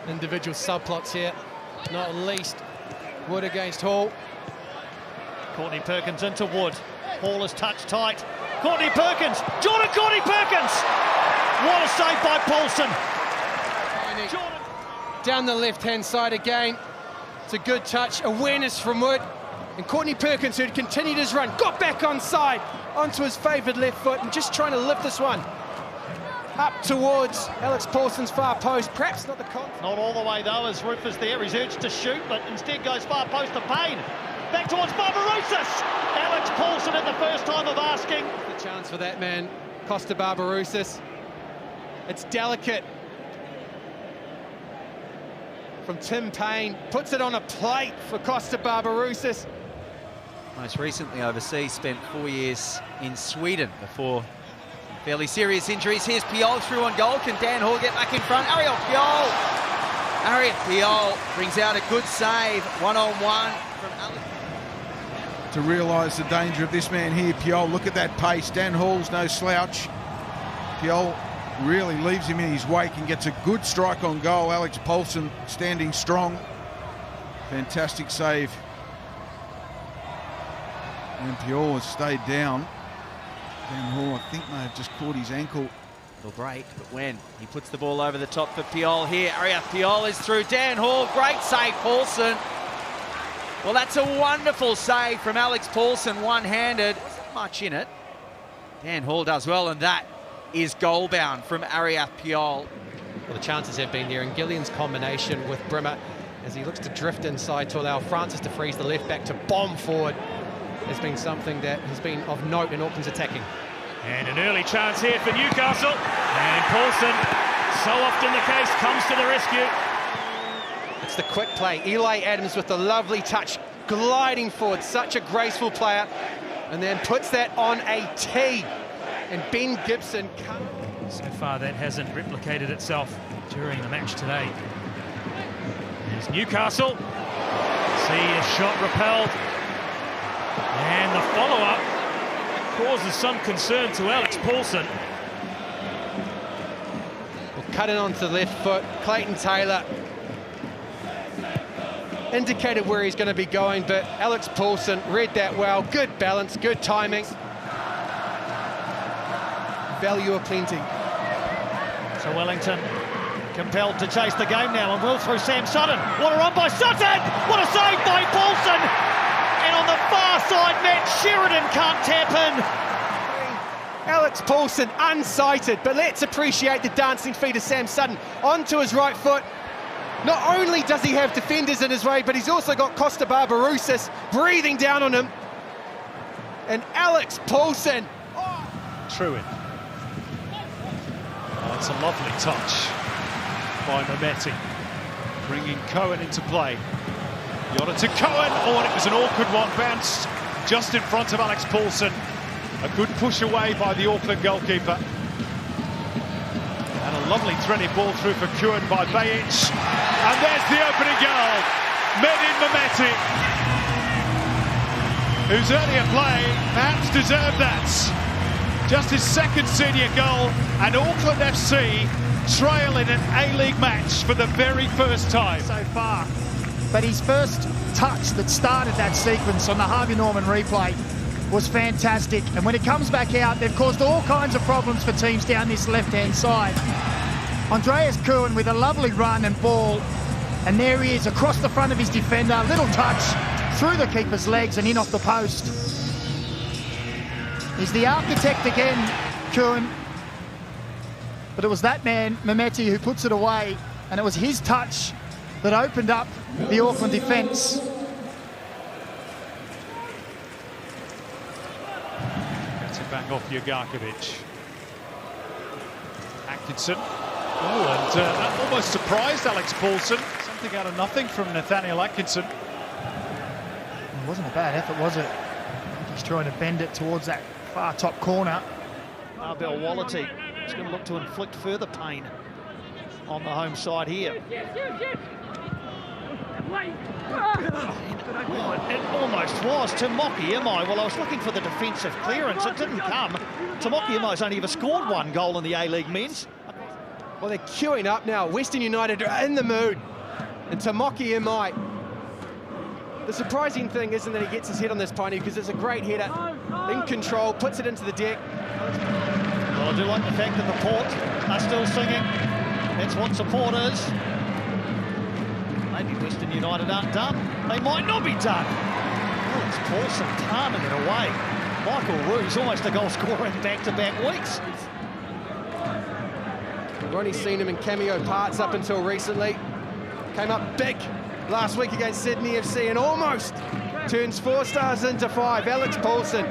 individual subplots here, not least Wood against Hall. Courtney Perkins into Wood. Hall is touched tight. Courtney Perkins! Jordan Courtney Perkins! What a save by Paulsen! Down the left-hand side again. It's a good touch, awareness from Wood. And Courtney Perkins, who had continued his run, got back onside, onto his favoured left foot, and just trying to lift this one up towards Alex Paulsen's far post. Perhaps not the confidence. Not all the way though, as Rufus there. He's urged to shoot, but instead goes far post to Payne. Back towards Barbarousis. Alex Paulsen at the first time of asking. The chance for that man, Costa Barbarousis. It's delicate. From Tim Payne, puts it on a plate for Costa Barbarousis. Most recently overseas, spent 4 years in Sweden before fairly serious injuries. Here's Piol through on goal. Can Dan Hall get back in front? Ariel Piol. Ariel Piol brings out a good save, one-on-one from Alex. To realise the danger of this man here, Piol, look at that pace. Dan Hall's no slouch. Piol really leaves him in his wake and gets a good strike on goal. Alex Paulsen standing strong. Fantastic save. And Piol has stayed down. Dan Hall, I think, may have just caught his ankle. Little break, but when he puts the ball over the top for Piol here. Ariel Piol is through. Dan Hall, great save, Paulsen. Well, that's a wonderful save from Alex Paulsen, one-handed. Wasn't much in it. Dan Hall does well, and that is goal-bound from Ariel Piol. Well, the chances have been there, and Gillian's combination with Brimmer as he looks to drift inside to allow Francis to freeze the left back to bomb forward has been something that has been of note in Auckland's attacking. And an early chance here for Newcastle. And Paulsen, so often the case, comes to the rescue. It's the quick play. Eli Adams with the lovely touch, gliding forward, such a graceful player, and then puts that on a tee. And Ben Gibson comes. So far that hasn't replicated itself during the match today. Here's Newcastle. See a shot repelled. And the follow-up causes some concern to Alex Paulsen. Well, cut it onto the left foot. Clayton Taylor indicated where he's going to be going, but Alex Paulsen read that well. Good balance, good timing. Value aplenty. So Wellington compelled to chase the game now, and will through Sam Sutton. What a run by Sutton! What a save by Paulsen! And on the far side net, Sheridan can't tap in. Alex Paulsen unsighted, but let's appreciate the dancing feet of Sam Sutton onto his right foot. Not only does he have defenders in his way, but he's also got Costa Barbarousis breathing down on him. And Alex Paulsen. True in. Oh, it's a lovely touch by Mehmeti, bringing Cohen into play. Yoda to Cohen. Oh, and it was an awkward one, bounced just in front of Alex Paulsen. A good push away by the Auckland goalkeeper. And a lovely threaded ball through for Cohen by Bajic. And there's the opening goal. Medin Mehmeti, whose earlier play perhaps deserved that. Just his second senior goal, and Auckland FC trail in an A-League match for the very first time. So far. But his first touch that started that sequence on the Harvey Norman replay was fantastic. And when it comes back out, they've caused all kinds of problems for teams down this left-hand side. Andreas Cohen with a lovely run and ball. And there he is across the front of his defender. Little touch through the keeper's legs and in off the post. He's the architect again, Cohen. But it was that man, Mehmeti, who puts it away. And it was his touch that opened up the Auckland defence. Gets it back off Jurgarkovic. Atkinson. Oh, and that almost surprised Alex Paulsen. Something out of nothing from Nathaniel Atkinson. It wasn't a bad effort, was it? He's trying to bend it towards that far top corner. Arbel Wallity is going to look to inflict further pain on the home side here. It almost was Tomoki Imai. Well, I was looking for the defensive clearance. It didn't come. Tomoki Imai's only ever scored one goal in the A-League men's. Well, they're queuing up now. Western United are in the mood. And Tamoki Imai. The surprising thing isn't that he gets his head on this pony, because it's a great header. In control, puts it into the deck. Well, I do like the fact that the Port are still singing. That's what support is. Maybe Western United aren't done. They might not be done. Alex Paulsen palming it away. Michael Roos, almost a goal scorer in back-to-back weeks. We've only seen him in cameo parts up until recently. Came up big last week against Sydney FC and almost turns 4 stars into 5. Alex Paulsen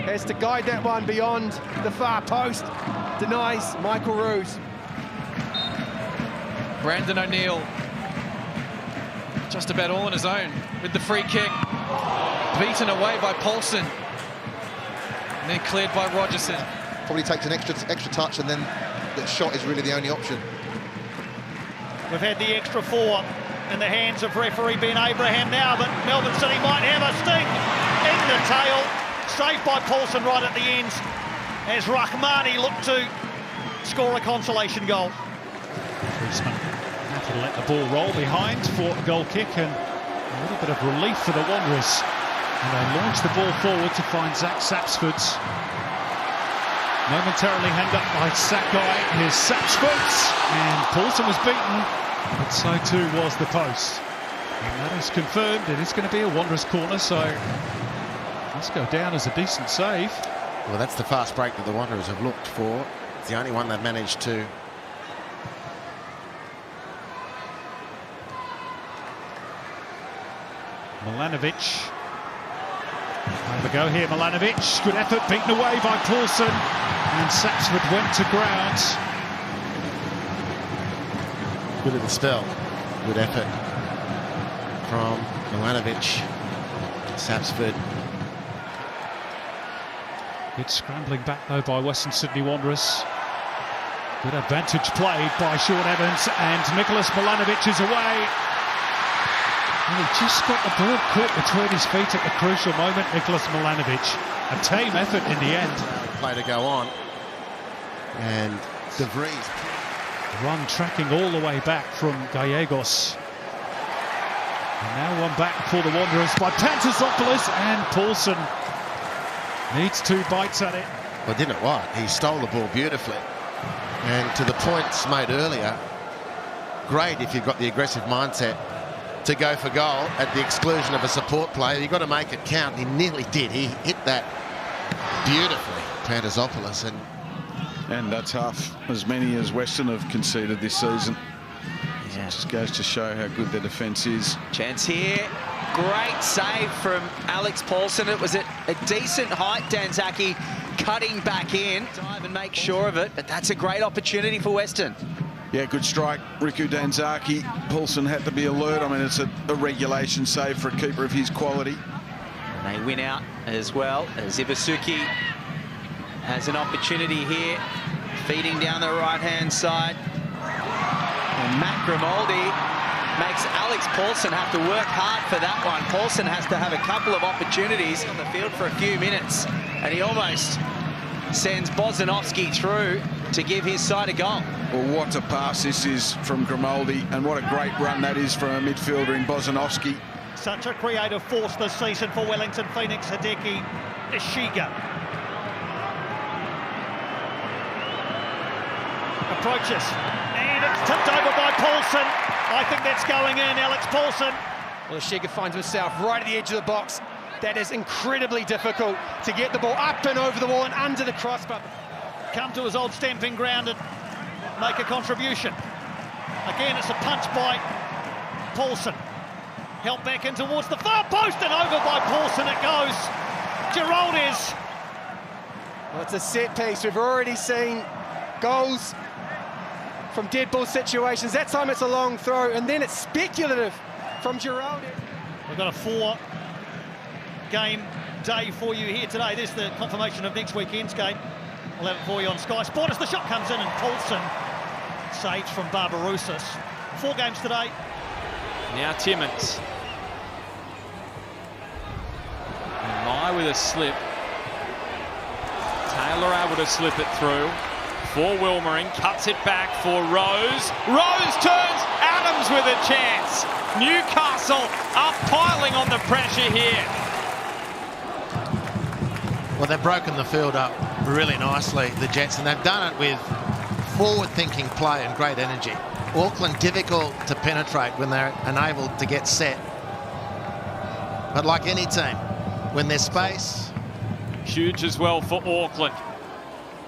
has to guide that one beyond the far post. Denies Michael Roos. Brandon O'Neill, just about all on his own with the free kick. Beaten away by Paulsen. And then cleared by Rogerson. Probably takes an extra touch, and then the shot is really the only option. We've had the extra 4 in the hands of referee Ben Abraham now, but Melbourne City might have a sting in the tail. Saved by Paulsen right at the end as Rahmani looked to score a consolation goal. Griezmann have to let the ball roll behind for a goal kick, and a little bit of relief for the Wanderers. And they launch the ball forward to find Zach Sapsford. Momentarily hemmed up by Sakai. Here's Sapsford, and Paulsen was beaten, but so too was the post. And that is confirmed. It is going to be a Wanderers corner, so let's go down as a decent save. Well, that's the fast break that the Wanderers have looked for. It's the only one they've managed to. Milanovic. Have a go here, Milanovic. Good effort, beaten away by Paulsen. And Sapsford went to ground. Good at the spell. Good effort from Milanovic. Sapsford. Good scrambling back, though, by Western Sydney Wanderers. Good advantage played by Sean Evans, and Nicholas Milanovic is away. And he just got the ball caught between his feet at the crucial moment, Nicholas Milanovic. A tame effort in the end. Play to go on. And De Vries. Run tracking all the way back from Gallegos. And now one back for the Wanderers by Pantasopoulos, and Paulsen needs 2 bites at it. Well, didn't it what? He stole the ball beautifully. And to the points made earlier, great if you've got the aggressive mindset to go for goal at the exclusion of a support player. You've got to make it count. He nearly did. He hit that beautifully, Pantasopoulos. And that's half as many as Western have conceded this season. Yeah. It just goes to show how good their defence is. Chance here. Great save from Alex Paulsen. It was at a decent height, Danzaki cutting back in. Dive and make sure of it, but that's a great opportunity for Western. Yeah, good strike, Riku Danzaki. Paulsen had to be alert. I mean, it's a regulation save for a keeper of his quality. And they win out as well, as Ibasuki has an opportunity here, feeding down the right-hand side. And Matt Grimaldi makes Alex Paulsen have to work hard for that one. Paulsen has to have a couple of opportunities on the field for a few minutes, and he almost sends Bozanovski through to give his side a goal. Well, what a pass this is from Grimaldi, and what a great run that is from a midfielder in Bozanovski. Such a creative force this season for Wellington Phoenix. Hideki Ishiga approaches, and it's tipped over by Paulsen. I think that's going in, Alex Paulsen. Well, Ishiga finds himself right at the edge of the box. That is incredibly difficult to get the ball up and over the wall and under the crossbar. Come to his old stamping ground and make a contribution. Again, it's a punch by Paulsen. Helped back in towards the far post, and over by Paulsen it goes. Geraldes. Well, it's a set piece. We've already seen goals from dead ball situations. That time it's a long throw, and then it's speculative from Geraldes. We've got a 4-game day for you here today. There's the confirmation of next weekend's game. We'll have it for you on Sky Sport as the shot comes in, and Paulsen saves from Barbarouses. 4 games today. Now Timmins. And Lai with a slip. Taylor able to slip it through. for Wilmering, cuts it back for Rose. Rose turns, Adams with a chance. Newcastle are piling on the pressure here. Well, they've broken the field up really nicely, the Jets, and they've done it with forward-thinking play and great energy. Auckland difficult to penetrate when they're unable to get set. But like any team, when there's space... Huge as well for Auckland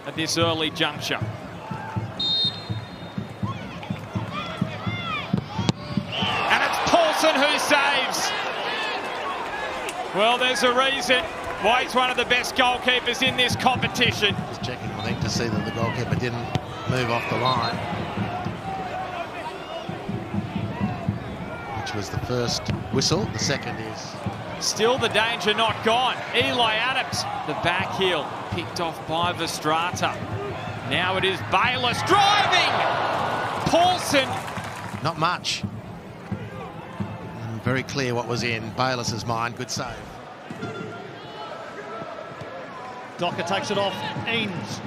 at this early juncture. And it's Paulsen who saves. Well, there's a reason why he's one of the best goalkeepers in this competition. Just checking, I think, to see that the goalkeeper didn't move off the line, which was the first whistle. The second is... Still the danger not gone. Eli Adams, the back heel, picked off by Verstrata. Now it is Bayliss driving! Paulsen. Not much. And very clear what was in Bayliss's mind. Good save. Docker takes it off. Eanes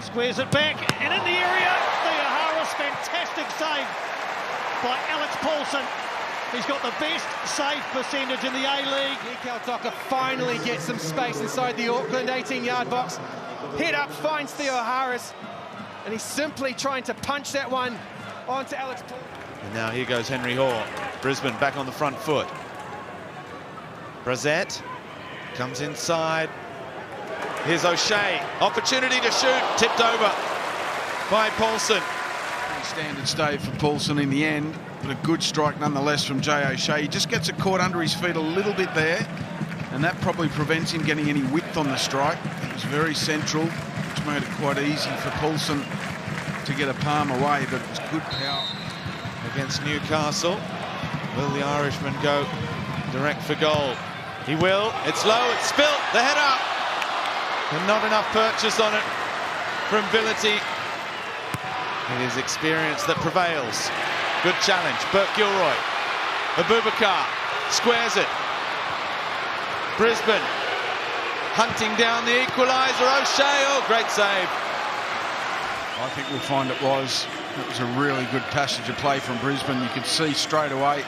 squares it back and in the area. Theo Harris, fantastic save by Alex Paulsen. He's got the best save percentage in the A-League. Mikhail Docker finally gets some space inside the Auckland 18-yard box. Head up, finds Theo Harris, and he's simply trying to punch that one onto Alex Paulsen. And now here goes Henry Hoare. Brisbane back on the front foot. Brezette comes inside. Here's O'Shea. Opportunity to shoot. Tipped over by Paulsen. Standard stave for Paulsen in the end, but a good strike nonetheless from Jay O'Shea. He just gets it caught under his feet a little bit there, and that probably prevents him getting any width on the strike. It was very central, which made it quite easy for Paulsen to get a palm away, but it was good power. Against Newcastle, will the Irishman go direct for goal? He will. It's low, it's spilt, the header, and not enough purchase on it from Villity. It is experience that prevails. Good challenge. Burke-Gilroy. Abubakar squares it. Brisbane hunting down the equaliser. O'Shea. Oh, great save. I think we'll find it was a really good passage of play from Brisbane. You could see straight away.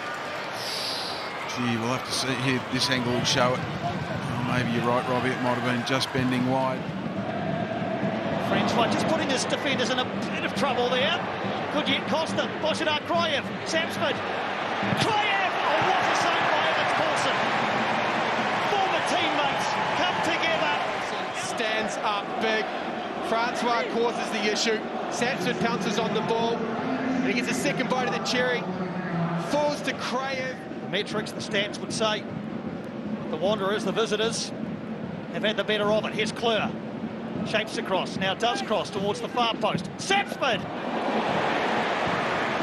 Gee, we'll have to see here. This angle will show it. Oh, maybe you're right, Robbie. It might have been just bending wide. French one just putting his defenders in a bit of trouble there. Could yet cost them. Boshanar Kraev, Samsford. Kraev! Oh, what a save by Alex Paulsen. Former teammates come together. Stands up big. Francois causes the issue. Samsford pounces on the ball. And he gets a second bite of the cherry. Falls to Kraev. The metrics, the stats would say the Wanderers, the visitors, have had the better of it. Here's Kleur. Shapes across, now does cross towards the far post. Sapsford!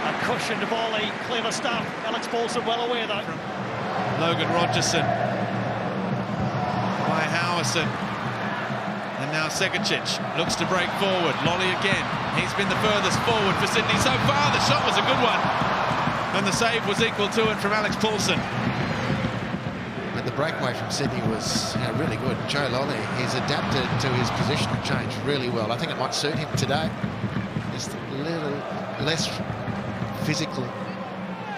A cushioned volley, clever stuff. Alex Paulsen well aware though. Logan Rogerson by Howerson. And now Segacic looks to break forward. Lolly again. He's been the furthest forward for Sydney so far. The shot was a good one. And the save was equal to it from Alex Paulsen. The breakaway from Sydney was really good. Joe Lolly, he's adapted to his positional change really well. I think it might suit him today. Just a little less physical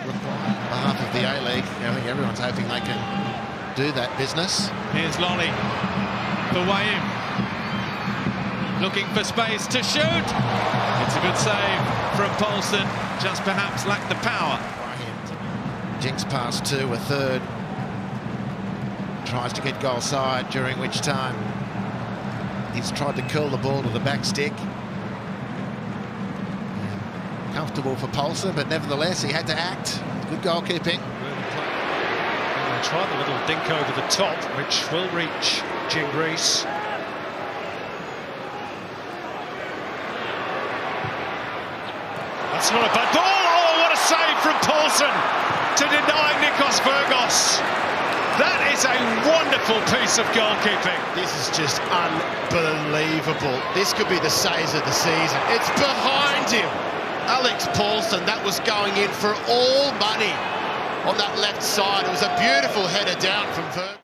requirement on behalf of the A-League. I think everyone's hoping they can do that business. Here's Lolly for Wayne. Looking for space to shoot. It's a good save from Paulsen. Just perhaps lacked the power. Jinx past two, a third. Tries to get goal side, during which time he's tried to curl the ball to the back stick. Comfortable for Paulsen, but nevertheless he had to act. Good goalkeeping. And they tried the little dink over the top, which will reach Gingrease. That's not a bad ball. Oh, what a save from Paulsen to deny Nikos Virgos. That is a wonderful piece of goalkeeping. This is just unbelievable. This could be the saves of the season. It's behind him. Alex Paulsen, that was going in for all money on that left side. It was a beautiful header down from Virgos.